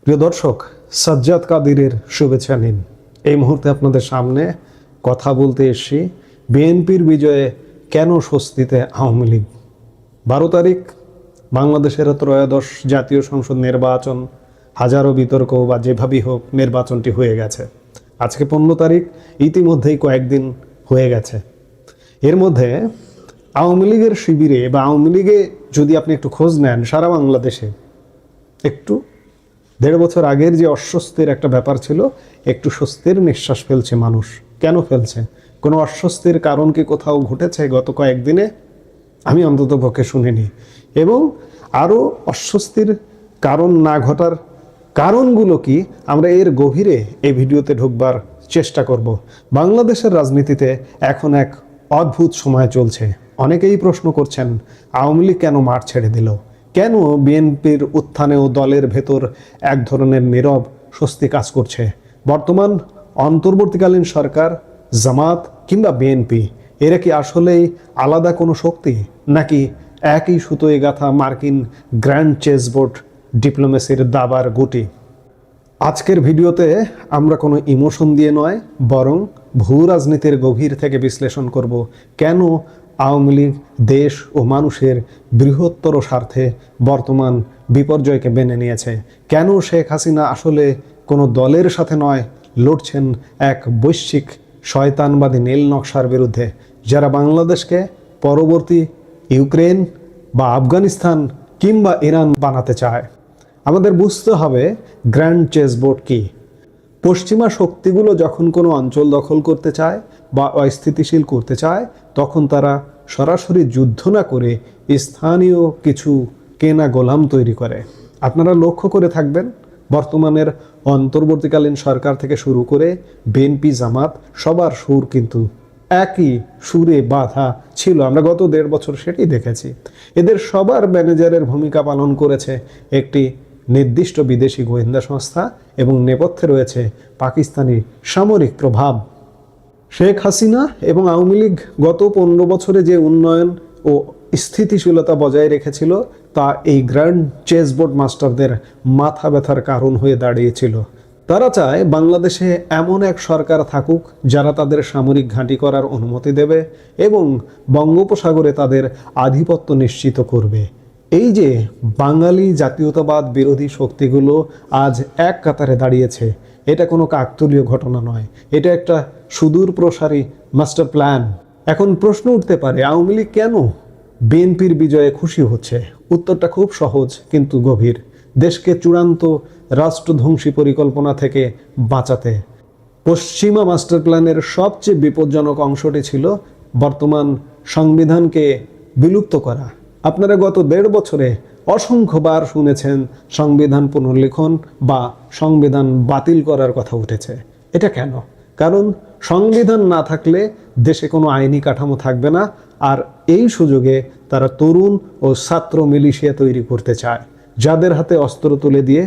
প্রিয় দর্শক, সাজ্জাদ কাদিরের শুভেচ্ছা নিন। এই মুহূর্তে আপনাদের সামনে কথা বলতে এসেছি বিএনপির বিজয়ে কেন স্বস্তিতে আওয়ামী লীগ। 12 তারিখ বাংলাদেশের ত্রয়োদশ জাতীয় সংসদ নির্বাচন, হাজারো বিতর্ক বা যেভাবেই হোক নির্বাচনটি হয়ে গেছে। আজকে 15 তারিখ, ইতিমধ্যেই কয়েকদিন হয়ে গেছে। এর মধ্যে আওয়ামী লীগের শিবিরে বা আওয়ামী লীগে যদি আপনি একটু খোঁজ নেন, সারা বাংলাদেশে একটু 1.5 বছর আগের যে অস্বস্তির একটা ব্যাপার ছিল, একটু স্বস্তির নিঃশ্বাস ফেলছে মানুষ। কেন ফেলছে? কোনো অস্বস্তির কারণ কি কোথাও ঘটেছে গত কয়েকদিনে? আমি অন্তত পক্ষে শুনিনি। এবং আরও অস্বস্তির কারণ না ঘটার কারণগুলো কি, আমরা এর গভীরে এই ভিডিওতে ঢুকবার চেষ্টা করব। বাংলাদেশের রাজনীতিতে এখন এক অদ্ভুত সময় চলছে। অনেকেই প্রশ্ন করছেন, আওয়ামী লীগ কেন মাঠ ছেড়ে দিল? কেন বিএনপির উত্থানে ও দলের ভেতর এক ধরনের নীরব স্বস্তি কাজ করছে? বর্তমান অন্তর্বর্তীকালীন সরকার, জামাত কিংবা বিএনপি, এরা কি আসলেই আলাদা কোনো শক্তি, নাকি একই সুতোয় গাঁথা মার্কিন গ্র্যান্ড চেসবোর্ড ডিপ্লোমেসির দাবার গুটি? আজকের ভিডিওতে আমরা কোনো ইমোশন দিয়ে নয়, বরং ভূ রাজনীতির গভীর থেকে বিশ্লেষণ করব কেন আওয়ামী লীগ দেশ ও মানুষের বৃহত্তর স্বার্থে বর্তমান বিপর্যয়কে মেনে নিয়েছে। কেন শেখ হাসিনা আসলে কোনো দলের সাথে নয়, লড়ছেন এক বৈশ্বিক শয়তানবাদী নীল নকশার বিরুদ্ধে, যারা বাংলাদেশকে পরবর্তী ইউক্রেন বা আফগানিস্তান কিংবা ইরান বানাতে চায়। আমাদের বুঝতে হবে গ্র্যান্ড চেসবোর্ড কি। পশ্চিমা শক্তিগুলো যখন কোনো অঞ্চল দখল করতে চায় বা অস্থিতিশীল করতে চায়, তখন তারা সরাসরি যুদ্ধ না করে স্থানীয় কিছু কেনা গোলাম তৈরি করে। আপনারা লক্ষ্য করে থাকবেন, বর্তমানের অন্তর্বর্তীকালীন সরকার থেকে শুরু করে বিএনপি, জামাত, সবার সুর কিন্তু একই সুরে বাঁধা ছিল। আমরা গত 1.5 বছর সেটি দেখেছি। এদের সবার ম্যানেজারের ভূমিকা পালন করেছে একটি নির্দিষ্ট বিদেশি গোয়েন্দা সংস্থা এবং নেপথ্যে রয়েছে পাকিস্তানি সামরিক প্রভাব। শেখ হাসিনা এবং আওয়ামী লীগ গত 15 বছরে যে উন্নয়ন ও স্থিতিশীলতা বজায় রেখেছিল, তা এই গ্র্যান্ড চেসবোর্ড মাস্টারদের মাথা ব্যথার কারণ হয়ে দাঁড়িয়েছিল। তারা চায় বাংলাদেশে এমন এক সরকার থাকুক যারা তাদের সামরিক ঘাঁটি করার অনুমতি দেবে এবং বঙ্গোপসাগরে তাদের আধিপত্য নিশ্চিত করবে। এই যে বাঙালি জাতীয়তাবাদ বিরোধী শক্তিগুলো আজ এক কাতারে দাঁড়িয়েছে, এটা কোনো কাকতালীয় ঘটনা নয়, এটা একটা সুদূর প্রসারী মাস্টার প্ল্যান। এখন প্রশ্ন উঠতে পারে, আওয়ামী লীগ কেন বিএনপির বিজয়ে খুশি হচ্ছে? উত্তরটা খুব সহজ কিন্তু গভীর। দেশকে চূড়ান্ত রাষ্ট্রধ্বংসী পরিকল্পনা থেকে বাঁচাতে পশ্চিমা মাস্টার প্ল্যানের সবচেয়ে বিপজ্জনক অংশটি ছিল বর্তমান সংবিধানকে বিলুপ্ত করা। আপনারা গত 1.5 বছরে অসংখ্যবার শুনেছেন সংবিধান পুনর্লিখন বা সংবিধান বাতিল করার কথা উঠেছে। এটা কেন? কারণ সংবিধান না থাকলে দেশে কোনো আইনি কাঠামো থাকবে না, আর এই সুযোগে তারা তরুণ ও ছাত্র মিলিশিয়া তৈরি করতে চায়, যাদের হাতে অস্ত্র তুলে দিয়ে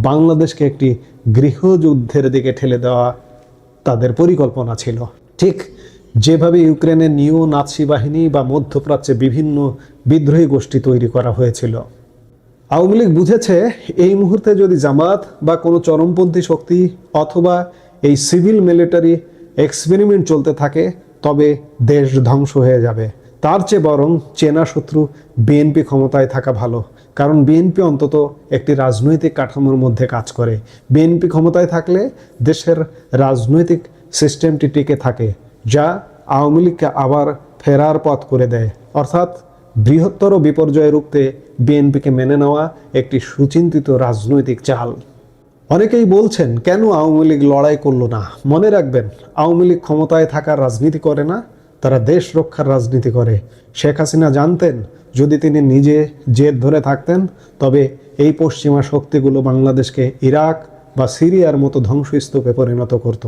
বাংলাদেশকে একটি গৃহযুদ্ধের দিকে ঠেলে দেওয়া তাদের পরিকল্পনা ছিল। ঠিক যেভাবে ইউক্রেনের নিও নাৎসি বাহিনী বা মধ্যপ্রাচ্যে বিভিন্ন বিদ্রোহী গোষ্ঠী তৈরি করা হয়েছিল। আওয়ামী লীগ বুঝেছে, এই মুহূর্তে যদি জামাত বা কোনো চরমপন্থী শক্তি অথবা এই সিভিল মিলিটারি এক্সপেরিমেন্ট চলতে থাকে, তবে দেশ ধ্বংস হয়ে যাবে। তার চেয়ে বরং চেনা শত্রু বিএনপি ক্ষমতায় থাকা ভালো। কারণ বিএনপি অন্তত একটি রাজনৈতিক কাঠামোর মধ্যে কাজ করে। বিএনপি ক্ষমতায় থাকলে দেশের রাজনৈতিক সিস্টেমটি টিকে থাকে, যা আওয়ামী লীগকে আবার ফেরার পথ করে দেয়। অর্থাৎ বৃহত্তর বিপর্যয় রুখতে বিএনপিকে মেনে নেওয়া একটি সুচিন্তিত রাজনৈতিক চাল। অনেকেই বলছেন, কেন আওয়ামী লীগ লড়াই করলো না? মনে রাখবেন, আওয়ামী লীগ ক্ষমতায় থাকার রাজনীতি করে না, তারা দেশ রক্ষার রাজনীতি করে। শেখ হাসিনা জানতেন, যদি তিনি নিজে জেদ ধরে থাকতেন, তবে এই পশ্চিমা শক্তিগুলো বাংলাদেশকে ইরাক বা সিরিয়ার মতো ধ্বংসস্তূপে পরিণত করত।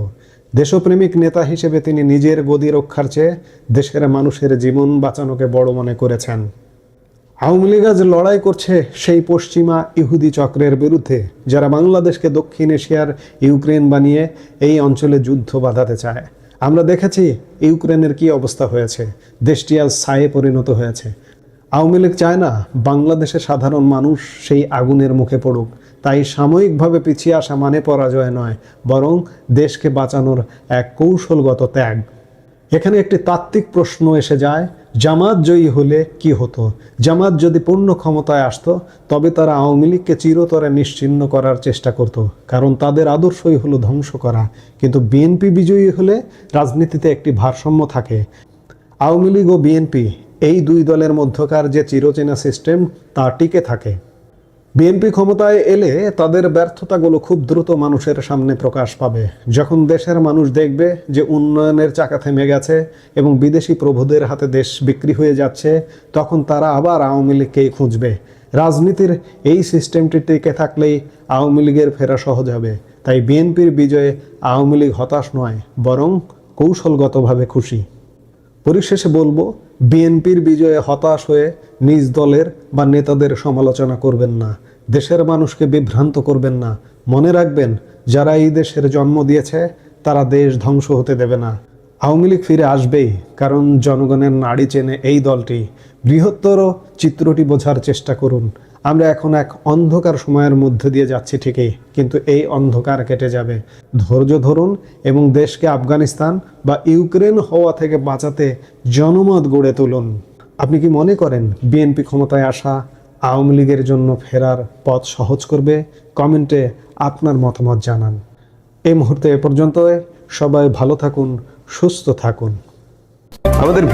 দেশপ্রেমিক নেতা হিসেবে তিনি নিজের গদি রক্ষার চেয়ে দেশের মানুষের জীবন বাঁচানোকে বড় মনে করেছেন। আওয়ামী লীগ আজ লড়াই করছে সেই পশ্চিমা ইহুদি চক্রের বিরুদ্ধে, যারা বাংলাদেশকে দক্ষিণ এশিয়ার ইউক্রেন বানিয়ে এই অঞ্চলে যুদ্ধ বাঁধাতে চায়। আমরা দেখেছি ইউক্রেনের কি অবস্থা হয়েছে, দেশটি আজ ছায়ে পরিণত হয়েছে। আওয়ামী লীগ চায় না বাংলাদেশের সাধারণ মানুষ সেই আগুনের মুখে পড়ুক। তাই সাময়িকভাবে পিছিয়ে আসা মানে পরাজয় নয়, বরং দেশকে বাঁচানোর এক কৌশলগত ত্যাগ। এখানে একটি তাত্ত্বিক প্রশ্ন এসে যায়, জামাত জয়ী হলে কি হতো? জামাত যদি পূর্ণ ক্ষমতায় আসতো, তবে তারা আওয়ামী লীগকে চিরতরে নিশ্চিহ্ন করার চেষ্টা করত, কারণ তাদের আদর্শই হলো ধ্বংস করা। কিন্তু বিএনপি বিজয়ী হলে রাজনীতিতে একটি ভারসাম্য থাকে। আওয়ামী লীগ ও বিএনপি এই দুই দলের মধ্যকার যে চিরচেনা সিস্টেম তা টিকে থাকে। বিএনপি ক্ষমতায় এলে তাদের ব্যর্থতাগুলো খুব দ্রুত মানুষের সামনে প্রকাশ পাবে। যখন দেশের মানুষ দেখবে যে উন্নয়নের চাকা থেমে গেছে এবং বিদেশি প্রভুদের হাতে দেশ বিক্রি হয়ে যাচ্ছে, তখন তারা আবার আওয়ামী লীগকেই খুঁজবে। রাজনীতির এই সিস্টেমটি টিকে থাকলেই আওয়ামী লীগের ফেরা সহজ হবে। তাই বিএনপির বিজয়ে আওয়ামী লীগ হতাশ নয়, বরং কৌশলগতভাবে খুশি। পরিশেষে বলবো, বিএনপির বিজয়ে হতাশ হয়ে নিজ দলের বা নেতাদের সমালোচনা করবেন না, দেশের মানুষকে বিভ্রান্ত করবেন না। মনে রাখবেন, যারা এই দেশের জন্ম দিয়েছে তারা দেশ ধ্বংস হতে দেবে না। আওয়ামী লীগ ফিরে আসবেই, কারণ জনগণের নাড়ি চেনে এই দলটি। বৃহত্তর চিত্রটি বোঝার চেষ্টা করুন। আমরা এখন এক অন্ধকার সময়ের মধ্যে দিয়ে যাচ্ছি ঠিকই, কিন্তু এই অন্ধকার কেটে যাবে। ধৈর্য ধরুন এবং দেশকে আফগানিস্তান বা ইউক্রেন হওয়া থেকে বাঁচাতে জনমত গড়ে তুলুন। আপনি কি মনে করেন বিএনপি ক্ষমতায় আসা আওয়ামী লীগের জন্য ফেরার পথ সহজ করবে? কমেন্টে আপনার মতামত জানান। এই মুহূর্তে এ পর্যন্ত। সবাই ভালো থাকুন, সুস্থ থাকুন। আমাদের